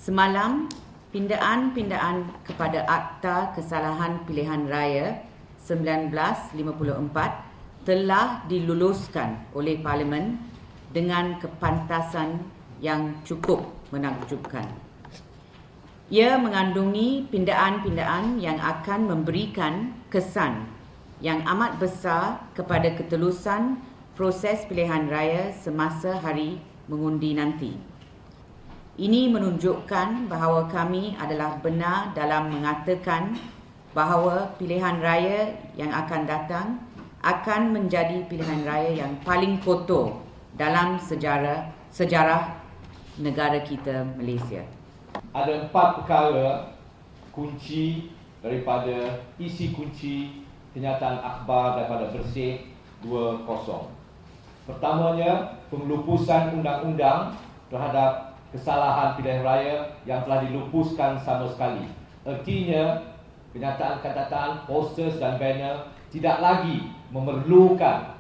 Semalam, pindaan kepada Akta Kesalahan Pilihan Raya 1954 telah diluluskan oleh Parlimen dengan kepantasan yang cukup menakjubkan. Ia mengandungi pindaan yang akan memberikan kesan yang amat besar kepada ketelusan proses pilihan raya semasa hari mengundi nanti. Ini menunjukkan bahawa kami adalah benar dalam mengatakan bahawa pilihan raya yang akan datang akan menjadi pilihan raya yang paling kotor dalam sejarah negara kita, Malaysia. Ada 4 perkara kunci daripada isi kunci kenyataan akhbar daripada Bersih 20. Pertamanya, pengelupusan undang-undang terhadap kesalahan pilihan raya yang telah dilupuskan sama sekali. Artinya, kenyataan-kenyataan, posters dan banner tidak lagi memerlukan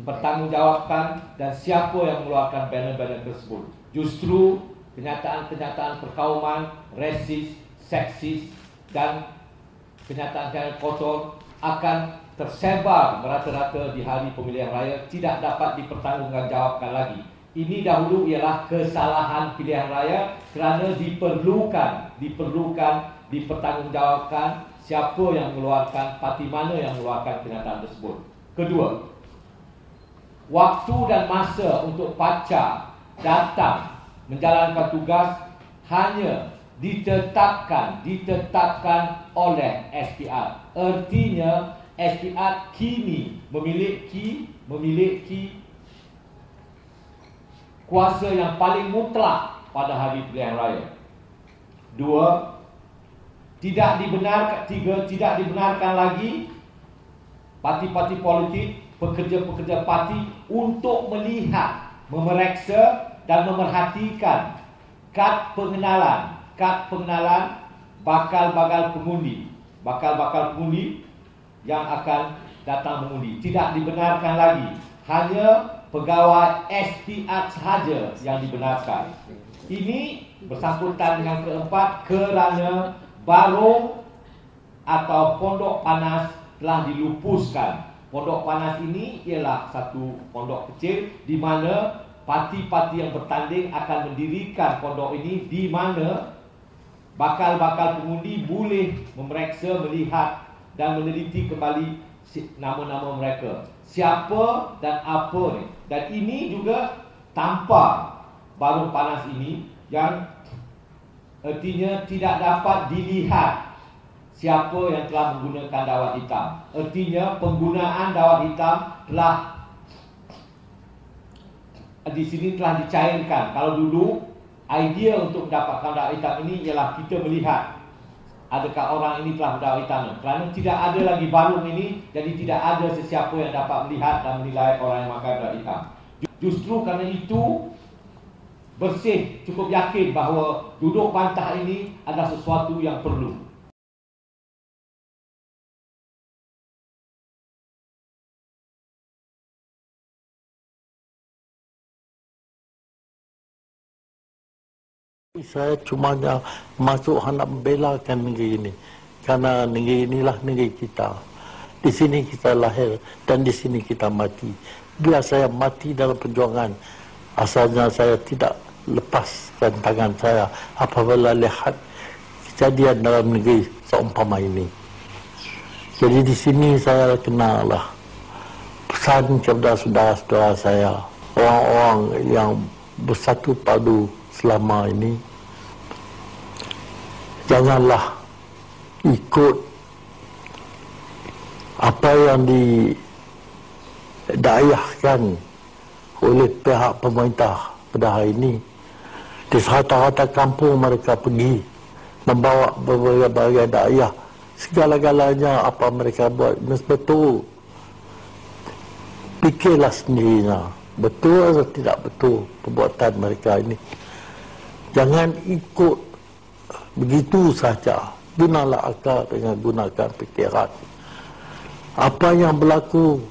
pertanggungjawaban dan siapa yang mengeluarkan banner-banner tersebut. Justru kenyataan-kenyataan perkauman, rasis, seksis dan kenyataan-kenyataan kotor akan tersebar merata-rata di hari pemilihan raya, tidak dapat dipertanggungjawabkan lagi. Ini dahulu ialah kesalahan pilihan raya kerana dipertanggungjawabkan siapa yang mengeluarkan, parti mana yang mengeluarkan kenyataan tersebut. Kedua, waktu dan masa untuk PACA datang menjalankan tugas hanya ditetapkan oleh SPR. Artinya SPR kini memiliki kuasa yang paling mutlak pada hari pilihan raya. Dua, tidak dibenarkan lagi parti-parti politik, pekerja-pekerja parti untuk melihat, memeriksa dan memerhatikan kad pengenalan bakal-bakal pengundi yang akan datang mengundi. Tidak dibenarkan lagi, hanya pegawai SPR sahaja yang dibenarkan. Ini bersangkutan dengan keempat, kerana Barong atau Pondok Panas telah dilupuskan. Pondok Panas ini ialah satu pondok kecil di mana parti-parti yang bertanding akan mendirikan pondok ini, di mana bakal-bakal pengundi boleh memeriksa, melihat dan meneliti kembali nama-nama mereka, siapa dan apa ni. Dan ini juga tanpa Barong Panas ini, yang artinya tidak dapat dilihat siapa yang telah menggunakan dawat hitam. Artinya penggunaan dawat hitam telah di sini telah dicairkan. Kalau dulu idea untuk mendapatkan dawat hitam ini ialah kita melihat adakah orang ini telah berdawat hitam. Kerana tidak ada lagi Barong ini, jadi tidak ada sesiapa yang dapat melihat dan menilai orang yang memakai dawat hitam. Justru kerana itu, Bersih cukup yakin bahawa duduk bantah ini adalah sesuatu yang perlu. Saya cuma masuk hendak membelakan negeri ini, kerana negeri inilah negeri kita. Di sini kita lahir dan di sini kita mati. Bila saya mati dalam perjuangan, asalnya saya tidak lepaskan tangan saya apabila lihat kejadian dalam negeri seumpama ini. Jadi di sini saya kenalah pesan kepada saudara-saudara saya, orang-orang yang bersatu padu selama ini, janganlah ikut apa yang didakwahkan oleh pihak pemerintah pada hari ini. Di serata-rata kampung mereka pergi membawa berbagai dakwah, segala-galanya apa mereka buat betul. Fikirlah sendirinya, betul atau tidak betul perbuatan mereka ini. Jangan ikut begitu saja. Gunalah akal dengan gunakan fikiran. Apa yang berlaku,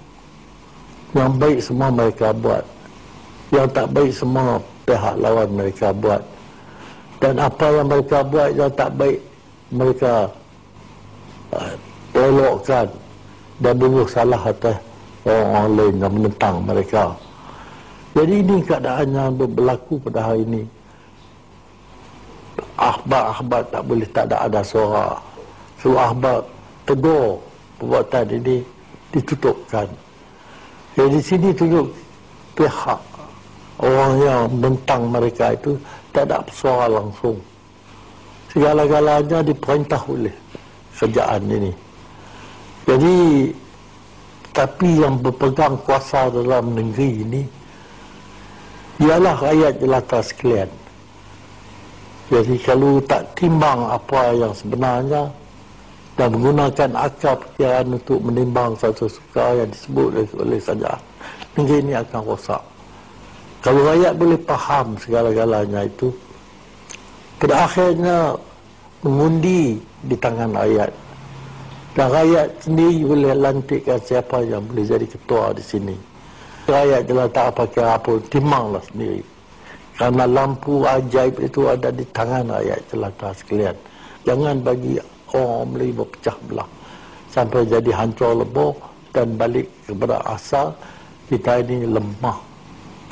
yang baik semua mereka buat, yang tak baik semua pihak lawan mereka buat. Dan apa yang mereka buat yang tak baik, mereka elokkan dan menuduh salah atas orang lain yang menentang mereka. Jadi ini keadaan yang berlaku pada hari ini. Ahbab tak boleh, tak ada suara. Seluruh ahbab tegur perbuatan ini, ditutupkan. Jadi di sini tunjuk pihak orang yang menentang mereka itu tak ada suara langsung. Segala-galanya diperintah oleh kerajaan ini. Jadi tapi yang berpegang kuasa dalam negeri ini ialah rakyat jelata sekalian. Jadi kalau tak timbang apa yang sebenarnya dan menggunakan akal fikiran untuk menimbang satu suka yang disebut oleh kerajaan, negeri ini akan rosak. Kalau rakyat boleh faham segala-galanya itu, pada akhirnya mengundi di tangan rakyat. Dan rakyat sendiri boleh lantikkan siapa yang boleh jadi ketua di sini. Rakyat jelata apa kira pun, timbanglah sendiri. Kerana lampu ajaib itu ada di tangan rakyat jelata sekalian. Jangan bagi orang Melayu berpecah belah sampai jadi hancur lebur dan balik kepada asal kita ini lemah.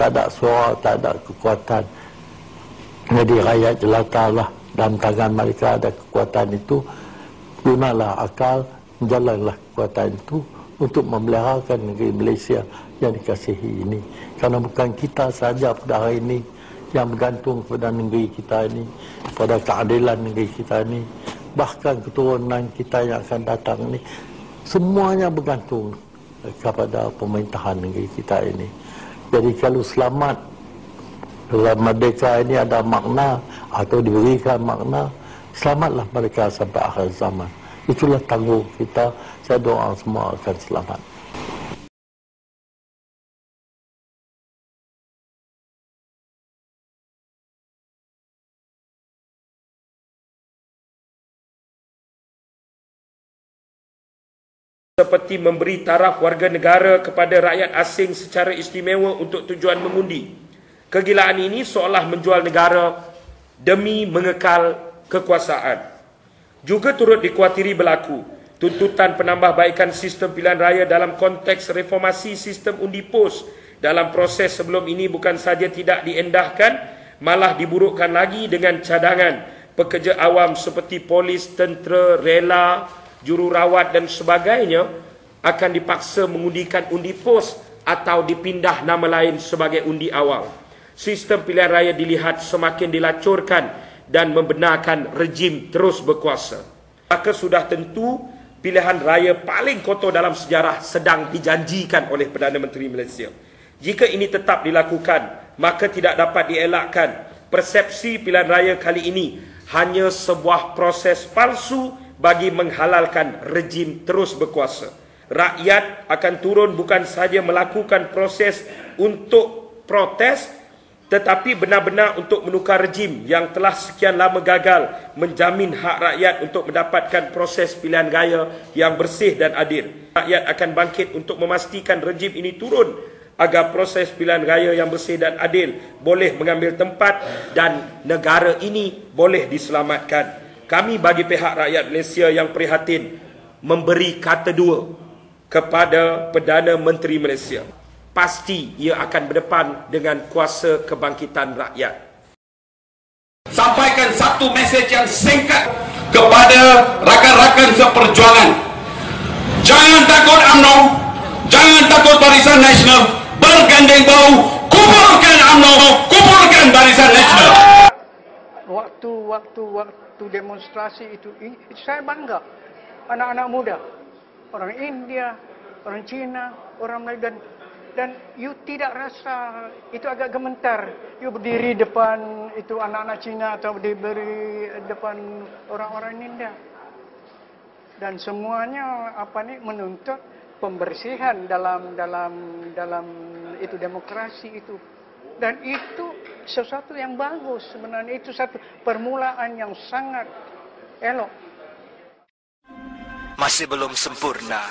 Tak ada suara, tak ada kekuatan. Jadi rakyat jelata lah dalam tangan mereka ada kekuatan itu. Gunalah akal, jalanlah kekuatan itu untuk memeliharakan negeri Malaysia yang dikasihi ini. Kerana bukan kita sahaja pada hari ini yang bergantung kepada negeri kita ini, pada keadilan negeri kita ini, bahkan keturunan kita yang akan datang ini, semuanya bergantung kepada pemerintahan negeri kita ini. Jadi kalau selamat dalam merdeka ini ada makna atau diberikan makna, selamatlah mereka sampai akhir zaman. Itulah tanggung kita. Saya doa semua akan selamat. Seperti memberi taraf warga negara kepada rakyat asing secara istimewa untuk tujuan mengundi. Kegilaan ini seolah menjual negara demi mengekal kekuasaan. Juga turut dikuatiri berlaku tuntutan penambahbaikan sistem pilihan raya dalam konteks reformasi sistem undi pos. Dalam proses sebelum ini bukan saja tidak diendahkan, malah diburukkan lagi dengan cadangan pekerja awam seperti polis, tentera, rela, jururawat dan sebagainya akan dipaksa mengundikan undi pos atau dipindah nama lain sebagai undi awal. Sistem pilihan raya dilihat semakin dilacurkan dan membenarkan rejim terus berkuasa. Maka sudah tentu pilihan raya paling kotor dalam sejarah sedang dijanjikan oleh Perdana Menteri Malaysia. Jika ini tetap dilakukan, maka tidak dapat dielakkan persepsi pilihan raya kali ini hanya sebuah proses palsu bagi menghalalkan rejim terus berkuasa. Rakyat akan turun bukan sahaja melakukan proses untuk protes, tetapi benar-benar untuk menukar rejim yang telah sekian lama gagal menjamin hak rakyat untuk mendapatkan proses pilihan raya yang bersih dan adil. Rakyat akan bangkit untuk memastikan rejim ini turun agar proses pilihan raya yang bersih dan adil boleh mengambil tempat dan negara ini boleh diselamatkan. Kami bagi pihak rakyat Malaysia yang prihatin memberi kata dua kepada Perdana Menteri Malaysia. Pasti ia akan berdepan dengan kuasa kebangkitan rakyat. Sampaikan satu mesej yang singkat kepada rakan-rakan seperjuangan. Jangan takut UMNO, jangan takut Barisan Nasional, bergandeng bahu, kuburkan UMNO, kuburkan Barisan Nasional. Waktu demonstrasi itu saya bangga. Anak-anak muda, orang India, orang Cina, orang Melayu, dan you tidak rasa itu agak gemetar. You berdiri depan itu anak-anak Cina atau berdiri depan orang-orang India. Dan semuanya menuntut pembersihan dalam itu demokrasi itu. Dan itu sesuatu yang bagus sebenarnya, itu satu permulaan yang sangat elok. Masih belum sempurna.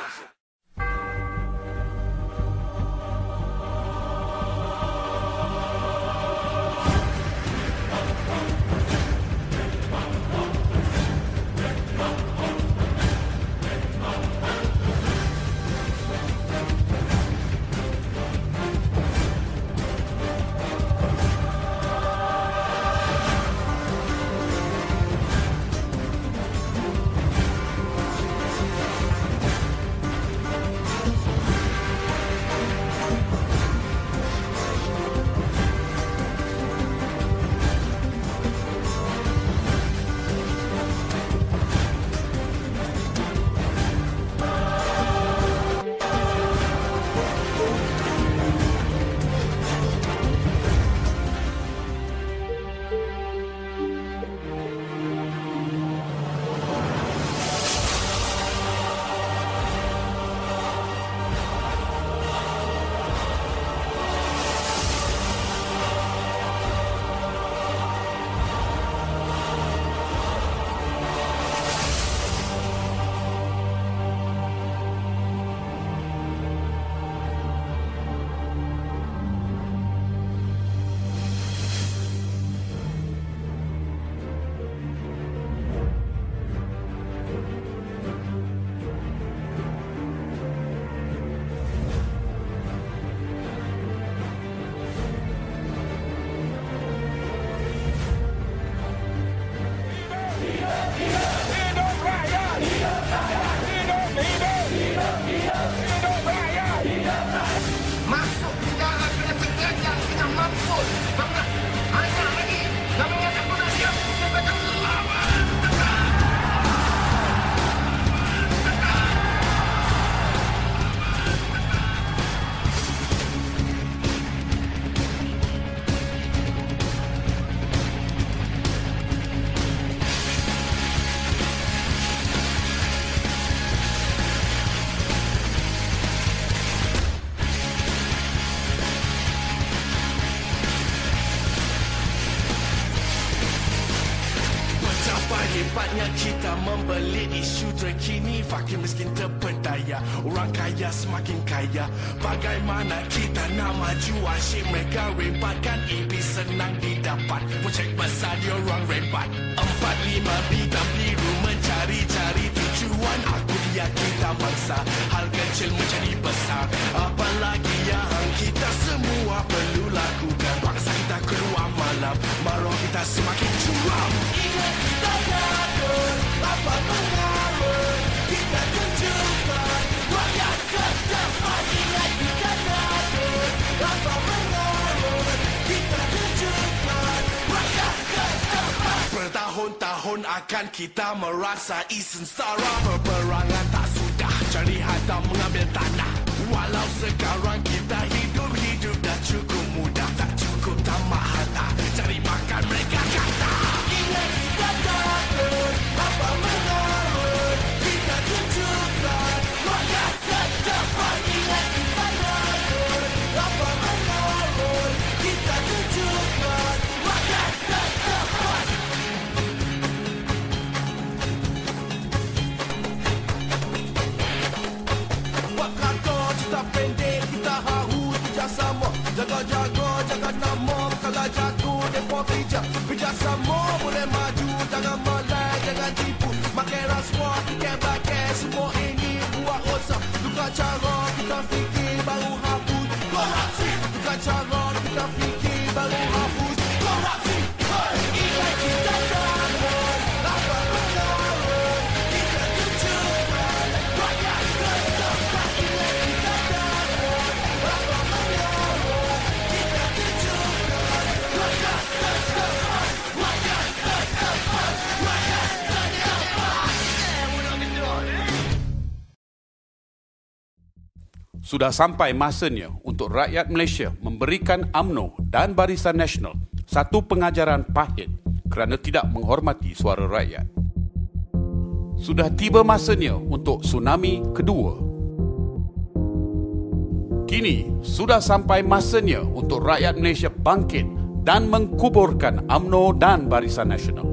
masuk penjara kena terkejar, kena mampus. Hanya lagi kami akan pernah diam, kita akan lawan. Hebatnya kita membeli isu terkini, fakir miskin terpedaya, orang kaya semakin kaya. Bagaimana kita nak maju, asyik mereka rembatkan, IP senang didapat, projek besar dia orang rembat. 4-5 bidang biru mencari-cari tujuan, aku dia kita mangsa, hal kecil menjadi besar. Apalagi yang kita semua perlu lakukan, bangsa kita keluar malam, maruah kita semakin curam. Ingat kita takut, apa mengarut, kita tunjukkan rakyat ke depan. Ingat kita takut, apa mengarut, kita tunjukkan rakyat ke depan. Bertahun-tahun akan kita merasai sengsara, peperangan tak sudah, cari harta mengambil tanah. Walau sekarang kita hidup dah cukup mudah, tak cukup tamak harta, cari makan mereka kata. Ingat kita takut, apa mengarut, kita tunjukkan rakyat ke depan. Ingat kita takut, apa mengarut, kita tunjukkan rakyat ke depan. Buat kata cerita pendek, kita harus kerjasama, jaga-jaga, jaga nama, kalau jago mereka bijak sama, boleh maju, jangan melai, jangan tipu, makan rasuah, tiket bakal, semua ini buat rosak. Tukar cara kita fikir baru hapus korupsi, tukar cara kita fikir baru hapus korupsi. Ingat kita takut, apa mengarut, kita tunjukkan rakyat ke depan. Ingat kita takut, apa mengarut, kita tunjukkan rakyat ke depan. Rakyat ke depan, rakyat ke depan. Sudah sampai masanya untuk rakyat Malaysia memberikan UMNO dan Barisan Nasional satu pengajaran pahit kerana tidak menghormati suara rakyat. Sudah tiba masanya untuk tsunami kedua. Kini sudah sampai masanya untuk rakyat Malaysia bangkit dan mengkuburkan UMNO dan Barisan Nasional.